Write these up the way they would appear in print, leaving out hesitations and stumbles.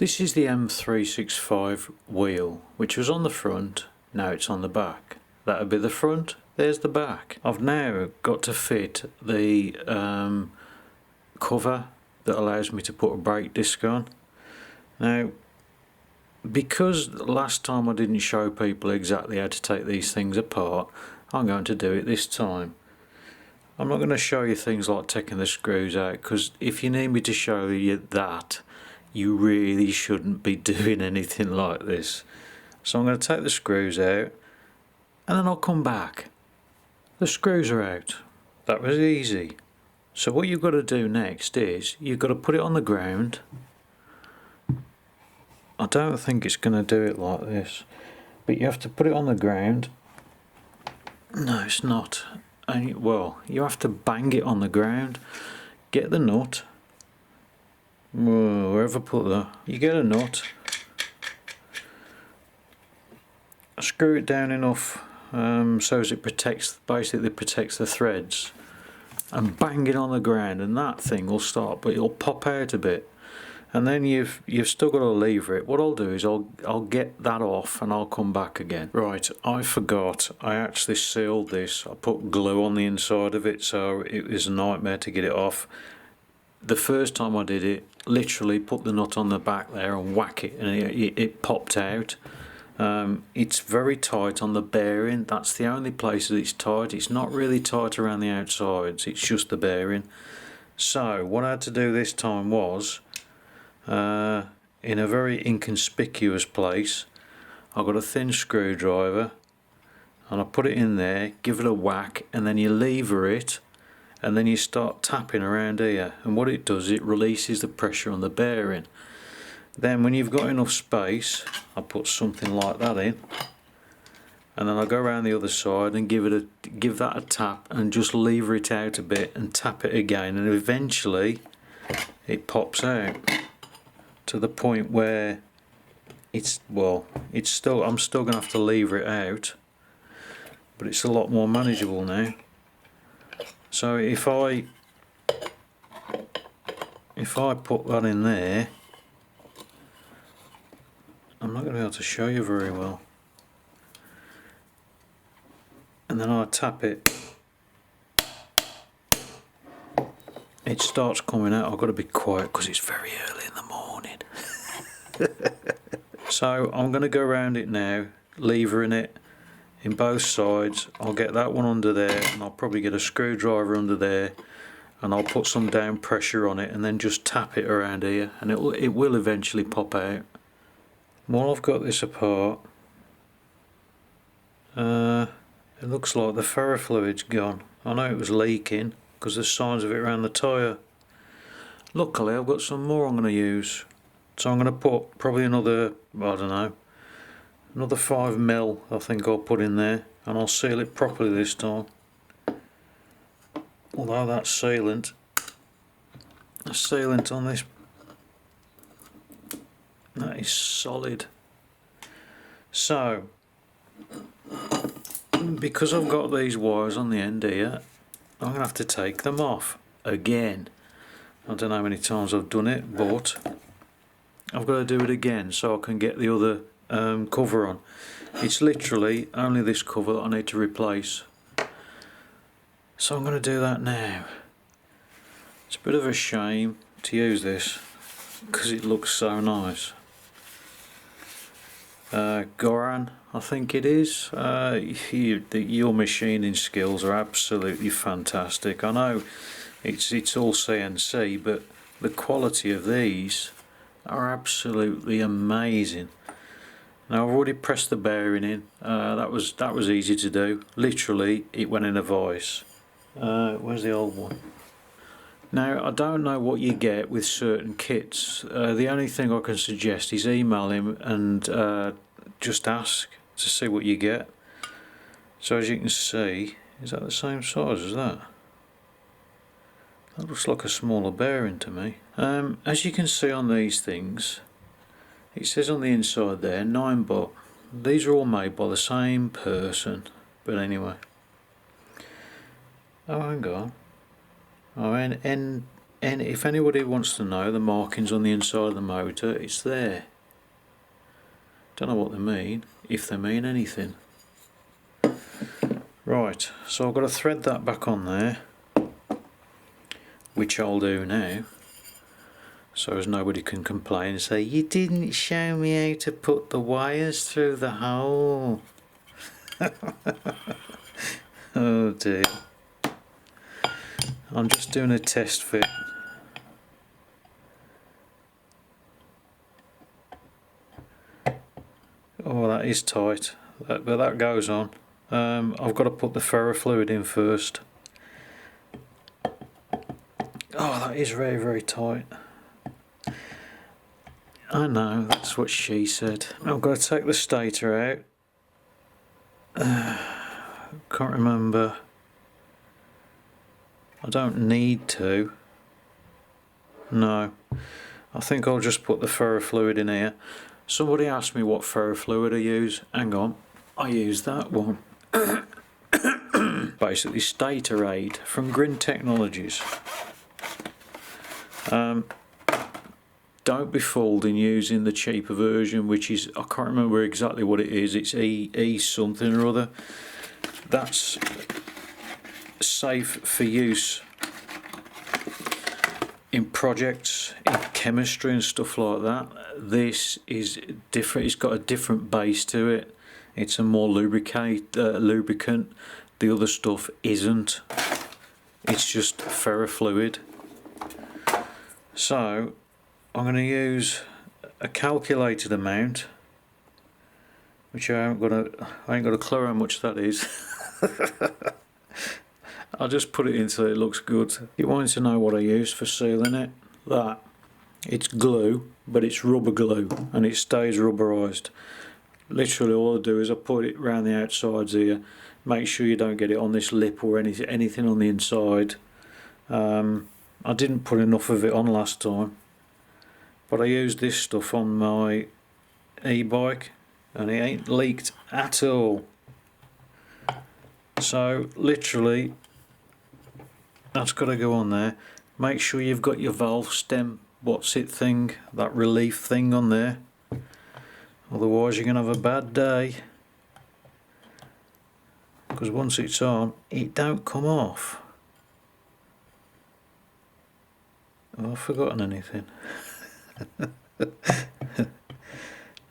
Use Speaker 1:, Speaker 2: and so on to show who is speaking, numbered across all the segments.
Speaker 1: This is the M365 wheel, which was on the front, now it's on the back. That would be the front, there's the back. I've now got to fit the cover that allows me to put a brake disc on. Now, because last time I didn't show people exactly how to take these things apart, I'm going to do it this time. I'm not going to show you things like taking the screws out, because if you need me to show you that, you really shouldn't be doing anything like this. So I'm going to take the screws out and then I'll come back. The screws are out. That was easy. So what you've got to do next is you've got to put it on the ground. I don't think it's going to do it like this, but you have to put it on the ground. No, it's not. Well, you have to bang it on the ground, get the nut. Whoa, wherever I put that, you get a nut, screw it down enough so as it basically protects the threads, and bang it on the ground, and that thing will start, but it'll pop out a bit, and then you've still got to lever it. What I'll do is I'll get that off and I'll come back again. Right, I forgot, I actually sealed this. I put glue on the inside of it, so it was a nightmare to get it off. The first time I did it, literally put the nut on the back there and whack it, and it popped out. It's very tight on the bearing. That's the only place that it's tight. It's not really tight around the outsides, it's just the bearing. So what I had to do this time was, in a very inconspicuous place, I got a thin screwdriver and I put it in there, give it a whack, and then you lever it, and then you start tapping around here, and what it does, it releases the pressure on the bearing. Then when you've got enough space, I put something like that in, and then I go around the other side and give that a tap and just lever it out a bit and tap it again, and eventually it pops out to the point where I'm still going to have to lever it out, but it's a lot more manageable now. So if I put that in there, I'm not going to be able to show you very well, and then I tap it, it starts coming out. I've got to be quiet because it's very early in the morning. So I'm going to go around it now, levering it in both sides. I'll get that one under there, and I'll probably get a screwdriver under there, and I'll put some down pressure on it and then just tap it around here, and it will eventually pop out. While I've got this apart, it looks like the ferrofluid's gone. I know it was leaking because there's signs of it around the tyre. Luckily I've got some more I'm going to use, so I'm going to put probably another, I don't know, another 5mm I think I'll put in there, and I'll seal it properly this time. Although that sealant on this, that is solid. So because I've got these wires on the end here, I'm going to have to take them off again. I don't know how many times I've done it, but I've got to do it again so I can get the other cover on. It's literally only this cover that I need to replace, so I'm going to do that now. It's a bit of a shame to use this because it looks so nice. Goran, I think it is. Your machining skills are absolutely fantastic. I know it's all CNC, but the quality of these are absolutely amazing. Now I've already pressed the bearing in. That was easy to do. Literally, it went in a vise. Where's the old one? Now I don't know what you get with certain kits. The only thing I can suggest is email him and just ask to see what you get. So as you can see, is that the same size as that? That looks like a smaller bearing to me. As you can see on these things, it says on the inside there 9-butt. These are all made by the same person, but anyway. Oh, hang on. Oh, And if anybody wants to know the markings on the inside of the motor, it's there. Don't know what they mean, if they mean anything. Right, so I've got to thread that back on there, which I'll do now, so as nobody can complain and say, you didn't show me how to put the wires through the hole. Oh dear. I'm just doing a test fit. Oh, that is tight, but that goes on. I've got to put the ferrofluid in first. Oh, that is very, very tight. I know, that's what she said. I've got to take the stator out. Can't remember. I don't need to. No. I think I'll just put the ferrofluid in here. Somebody asked me what ferrofluid I use. Hang on. I use that one. Basically Stator Aid from Grin Technologies. Don't be fooled in using the cheaper version, which is, I can't remember exactly what it is, it's E something or other. That's safe for use in projects, in chemistry and stuff like that. This is different, it's got a different base to it. It's a more lubricant. The other stuff isn't. It's just ferrofluid. So I'm going to use a calculated amount, which I ain't got a clue how much that is. I'll just put it in so it looks good. You want to know what I use for sealing it? That. It's glue, but it's rubber glue, and it stays rubberized. Literally all I do is I put it around the outsides here. Make sure you don't get it on this lip or anything on the inside. I didn't put enough of it on last time, but I used this stuff on my e-bike and it ain't leaked at all. So literally that's got to go on there. Make sure you've got your valve stem, what's it thing, that relief thing on there. Otherwise you're going to have a bad day, because once it's on it don't come off. Oh, I've forgotten anything.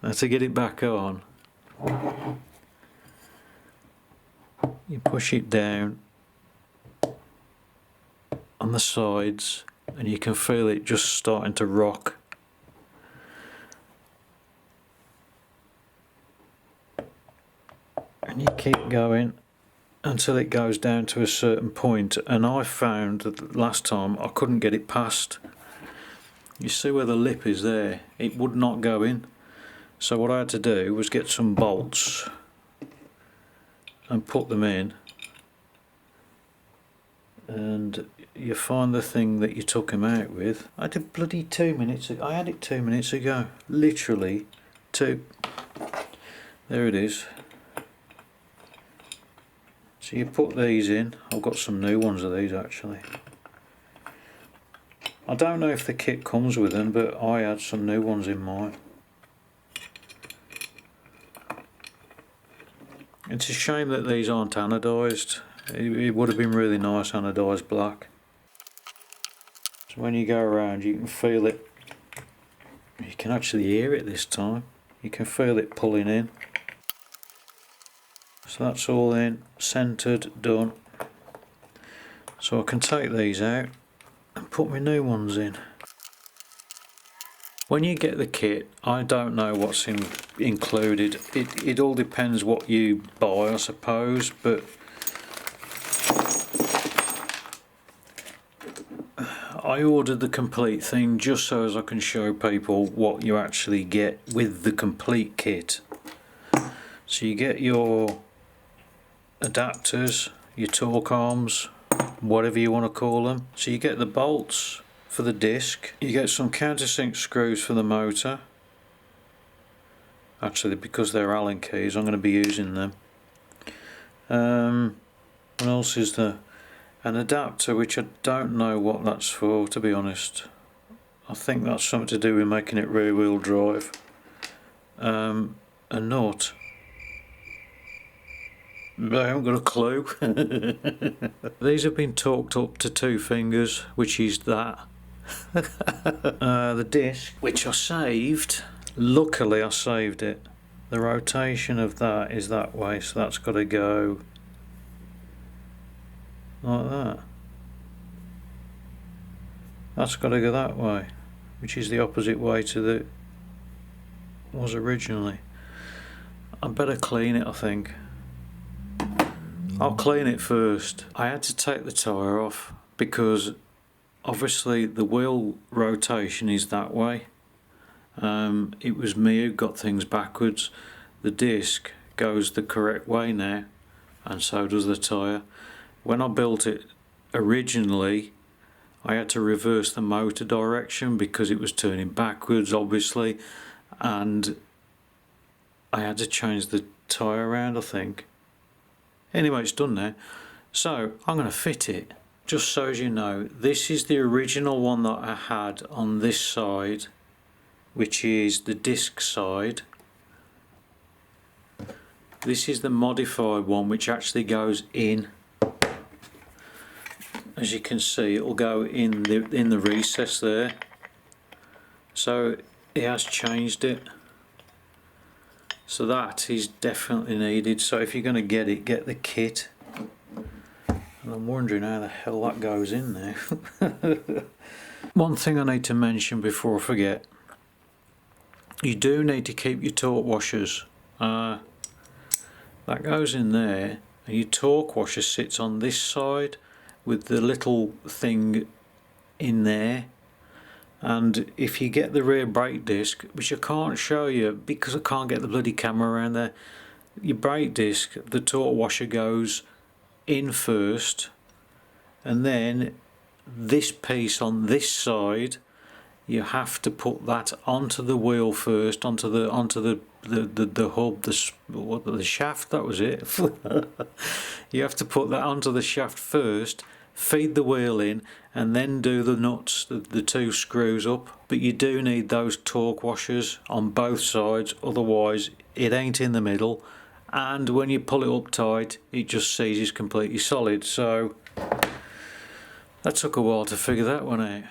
Speaker 1: Now to get it back on, you push it down on the sides and you can feel it just starting to rock. And you keep going until it goes down to a certain point, and I found that last time I couldn't get it past. You see where the lip is there? It would not go in. So what I had to do was get some bolts and put them in, and you find the thing that you took them out with. I did bloody 2 minutes ago. I had it 2 minutes ago. Literally 2. There it is. So you put these in. I've got some new ones of these actually. I don't know if the kit comes with them, but I had some new ones in mine. It's a shame that these aren't anodised. It would have been really nice anodised black. So when you go around you can feel it. You can actually hear it this time. You can feel it pulling in. So that's all in, centred, done. So I can take these out and put my new ones in. When you get the kit, I don't know what's included. It all depends what you buy, I suppose, but I ordered the complete thing just so as I can show people what you actually get with the complete kit. So you get your adapters, your torque arms, whatever you want to call them. So you get the bolts for the disc, you get some countersink screws for the motor. Actually, because they're Allen keys, I'm going to be using them. What else is there? an adapter which I don't know what that's for, to be honest. I think that's something to do with making it rear wheel drive. A nut. I haven't got a clue. These have been torqued up to 2 fingers, which is that. The disc, which I saved, luckily I saved it. The rotation of that is that way, so that's got to go like that. That's got to go that way, which is the opposite way to the was originally. I better clean it, I think. I'll clean it first. I had to take the tyre off because obviously the wheel rotation is that way. It was me who got things backwards. The disc goes the correct way now, and so does the tyre. When I built it originally, I had to reverse the motor direction because it was turning backwards, obviously, and I had to change the tyre around, I think. Anyway, it's done now, so I'm going to fit it. Just so as you know, this is the original one that I had on this side, which is the disc side. This is the modified one, which actually goes in. As you can see, it will go in the recess there. So it has changed it. So that is definitely needed. So if you're going to get it, get the kit. And I'm wondering how the hell that goes in there. One thing I need to mention before I forget. You do need to keep your torque washers. That goes in there, and your torque washer sits on this side with the little thing in there. And if you get the rear brake disc, which I can't show you because I can't get the bloody camera around there, your brake disc, the torque washer goes in first, and then this piece on this side, you have to put that onto the wheel first, onto the hub, the shaft. That was it. You have to put that onto the shaft first, feed the wheel in, and then do the nuts, the 2 screws up. But you do need those torque washers on both sides, otherwise it ain't in the middle, and when you pull it up tight it just seizes completely solid. So that took a while to figure that one out.